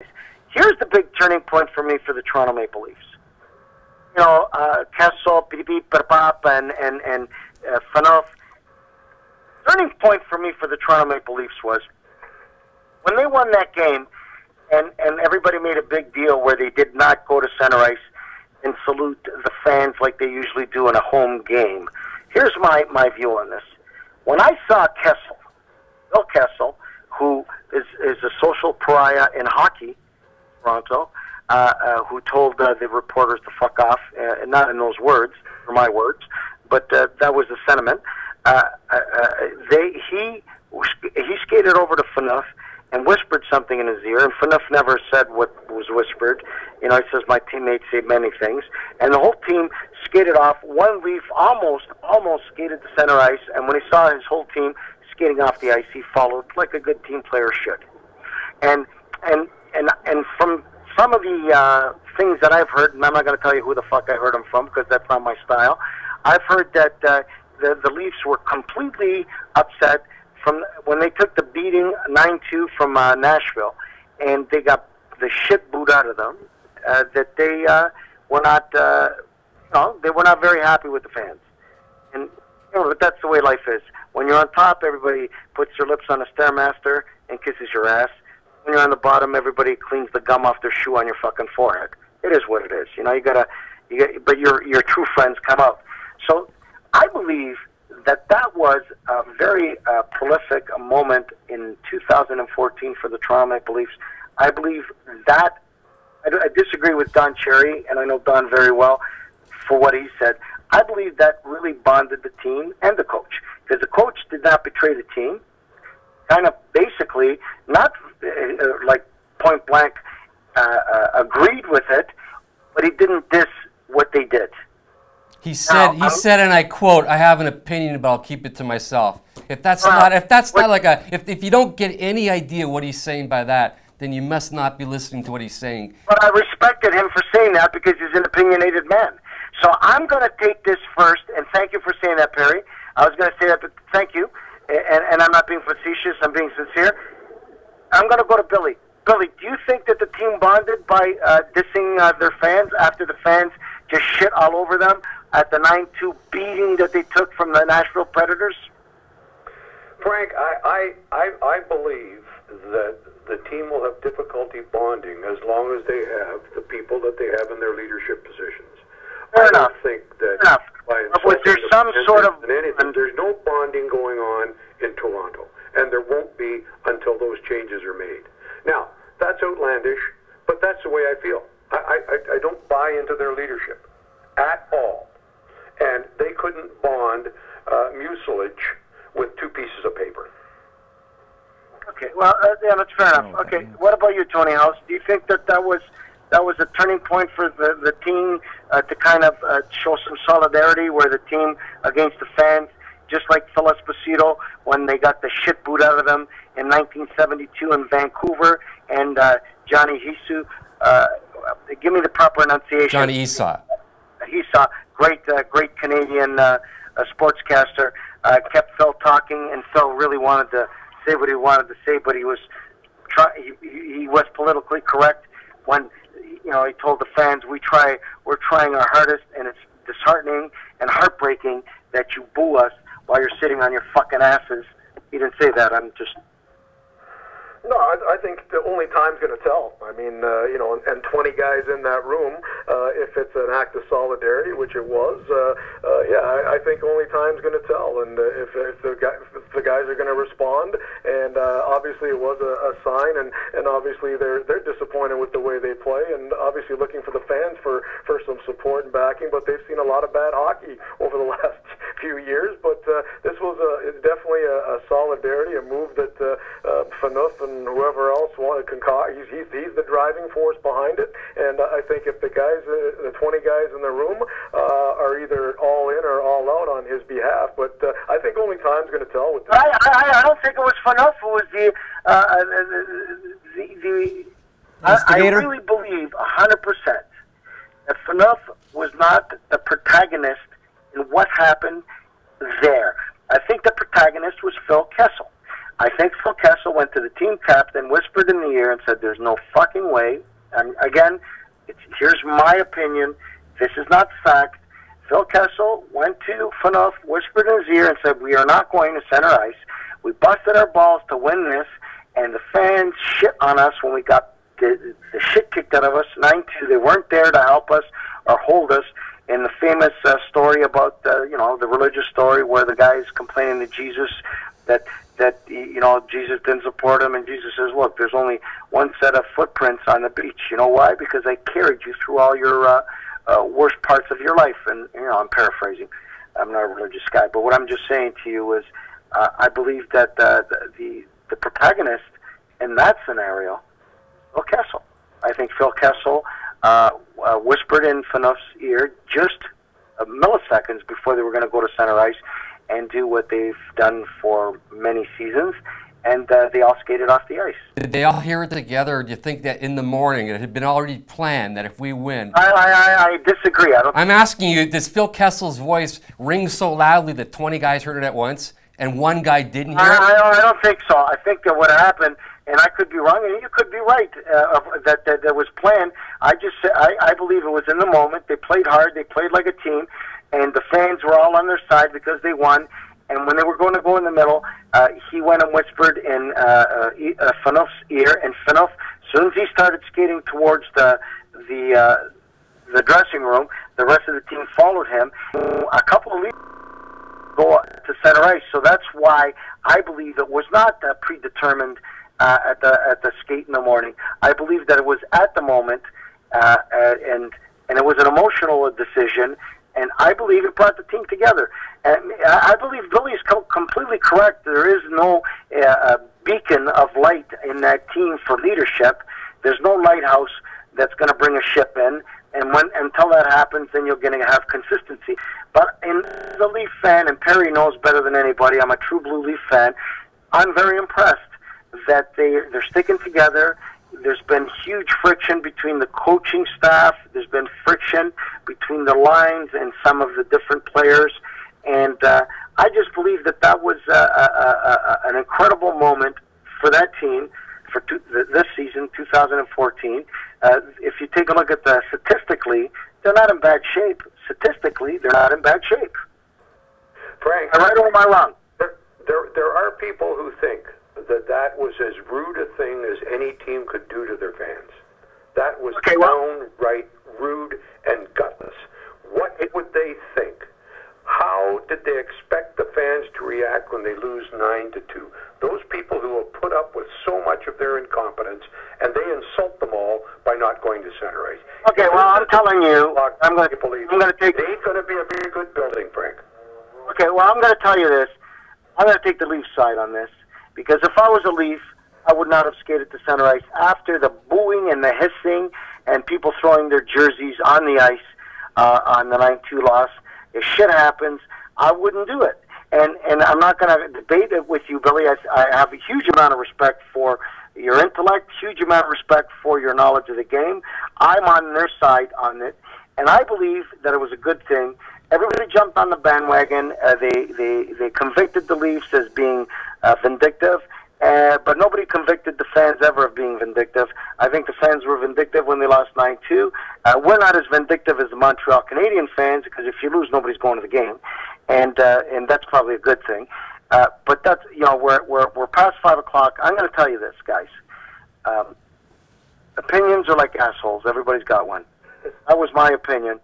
Here's the big turning point for me for the Toronto Maple Leafs. You know, Kessel, and Phaneuf. Turning point for me for the Toronto Maple Leafs was when they won that game, and everybody made a big deal where they did not go to center ice and salute the fans like they usually do in a home game. Here's my view on this. When I saw Kessel, Phil Kessel, who is a social pariah in hockey, Toronto, who told the reporters to fuck off, not in those words, or my words, but that was the sentiment. He skated over to Phaneuf and whispered something in his ear, and Phaneuf never said what was whispered. You know, he says, my teammates say many things. And the whole team skated off. One Leaf almost skated to center ice, and when he saw his whole team skating off the ice, he followed like a good team player should. And from some of the things that I've heard, and I'm not going to tell you who the fuck I heard them from because that's not my style, I've heard that the Leafs were completely upset from when they took the beating 9-2 from Nashville, and they got the shit booed out of them. That they were not, they were not very happy with the fans, and but that's the way life is. When you're on top, everybody puts their lips on a Stairmaster and kisses your ass. When you're on the bottom, everybody cleans the gum off their shoe on your fucking forehead. It is what it is. You know, but your true friends come out. So I believe that was a very prolific moment in 2014 for the Toronto Maple Leafs. I believe that, I disagree with Don Cherry, and I know Don very well for what he said. I believe that really bonded the team and the coach, because the coach did not betray the team, kind of basically, not like point blank agreed with it, but he didn't diss what they did. He said, and I quote, "I have an opinion, but I'll keep it to myself." If you don't get any idea what he's saying by that, then you must not be listening to what he's saying. But I respected him for saying that because he's an opinionated man. So I'm going to take this first, and thank you for saying that, Perry. I was going to say that, but thank you, and I'm not being facetious. I'm being sincere. I'm going to go to Billy. Billy, do you think that the team bonded by dissing their fans after the fans just shit all over them at the 9-2 beating that they took from the Nashville Predators? Frank, I believe that the team will have difficulty bonding as long as they have the people that they have in their leadership positions. Fair enough. I think that was there some sort of... There's no bonding going on in Toronto, and there won't be until those changes are made. Now, that's outlandish, but that's the way I feel. I don't buy into their leadership at all. And they couldn't bond mucilage with two pieces of paper. Okay, well, yeah, that's fair enough. Okay, what about you, Tony House? Do you think that was a turning point for the team to kind of show some solidarity where the team against the fans, just like Phil Esposito when they got the shit booed out of them in 1972 in Vancouver, and Johnny Hisu, give me the proper enunciation. Johnny Esau. Esau, great Canadian sportscaster, kept Phil talking, and Phil really wanted to say what he wanted to say, but he was politically correct when he told the fans we're trying our hardest, and it's disheartening and heartbreaking that you boo us while you're sitting on your fucking asses. He didn't say that. I'm just... No, I think the only time's going to tell. I mean, and 20 guys in that room, if it's an act of solidarity, which it was, I think only time's going to tell. And if the guys are going to respond, and obviously it was a sign, and obviously they're disappointed with the way they play, and obviously looking for the fans for some support and backing. But they've seen a lot of bad hockey over the last few years. But this was definitely a solidarity, a move that Phaneuf and whoever else wanted to concoct. He's the driving force behind it, and I think if the guys, the 20 guys in the room, are either all in or all out on his behalf, but I think only time's going to tell with this. I don't think it was Phaneuf who was the I really believe 100% that Phaneuf was not the protagonist in what happened there. I think the protagonist was Phil Kessel. I think Phil Kessel went to the team captain, whispered in the ear, and said, "There's no fucking way." And again, here's my opinion. This is not fact. Phil Kessel went to Phaneuf, whispered in his ear, and said, "We are not going to center ice. We busted our balls to win this, and the fans shit on us when we got the shit kicked out of us 9-2. They weren't there to help us or hold us." In the famous story about, the religious story where the guy is complaining to Jesus that Jesus didn't support him, and Jesus says, "Look, there's only one set of footprints on the beach. You know why? Because I carried you through all your worst parts of your life." And I'm paraphrasing. I'm not a religious guy, but what I'm just saying to you is, I believe that the protagonist in that scenario, Phil Kessel. I think Phil Kessel whispered in Phaneuf's ear just milliseconds before they were going to go to center ice and do what they've done for many seasons, and they all skated off the ice. Did they all hear it together, or do you think that in the morning it had been already planned that if we win? I disagree. I'm asking you, does Phil Kessel's voice ring so loudly that 20 guys heard it at once, and one guy didn't hear it? I don't think so. I think that what happened, and I could be wrong, and you could be right, that was planned. I believe it was in the moment. They played hard. They played like a team, and the fans were all on their side because they won. And when they were going to go in the middle, he went and whispered in Phaneuf's ear, and Phaneuf, as soon as he started skating towards the dressing room, the rest of the team followed him. A couple of leads go to center ice, so that's why I believe it was not predetermined at the skate in the morning. I believe that it was at the moment, and it was an emotional decision, and I believe it brought the team together. And I believe Billy is completely correct. There is no beacon of light in that team for leadership. There's no lighthouse that's going to bring a ship in, and until that happens, then you're going to have consistency. But in the Leaf fan, and Perry knows better than anybody, I'm a true blue Leaf fan, I'm very impressed that they're sticking together. There's been huge friction between the coaching staff. There's been friction between the lines and some of the different players. And I just believe that was an incredible moment for that team for this season, 2014. If you take a look at statistically, they're not in bad shape. Statistically, they're not in bad shape. Frank, am I right or am I wrong? There are people who think that was as rude a thing as any team could do to their fans. That was downright rude and gutless. What would they think? How did they expect the fans to react when they lose 9-2? Those people who have put up with so much of their incompetence, and they insult them all by not going to center ice. Okay, well, I'm telling you, I'm going to take. It ain't going to be a very good building, Frank. Okay, well, I'm going to tell you this. I'm going to take the Leaf side on this, because if I was a Leaf, I would not have skated to center ice after the booing and the hissing and people throwing their jerseys on the ice on the 9-2 loss. If shit happens, I wouldn't do it. And I'm not going to debate it with you, Billy. I have a huge amount of respect for your intellect, huge amount of respect for your knowledge of the game. I'm on their side on it, and I believe that it was a good thing. Everybody jumped on the bandwagon. They convicted the Leafs as being vindictive, but nobody convicted the fans ever of being vindictive. I think the fans were vindictive when they lost 9-2. We're not as vindictive as the Montreal Canadiens fans, because if you lose, nobody's going to the game, and that's probably a good thing. But that's, we're past 5 o'clock. I'm going to tell you this, guys. Opinions are like assholes. Everybody's got one. That was my opinion.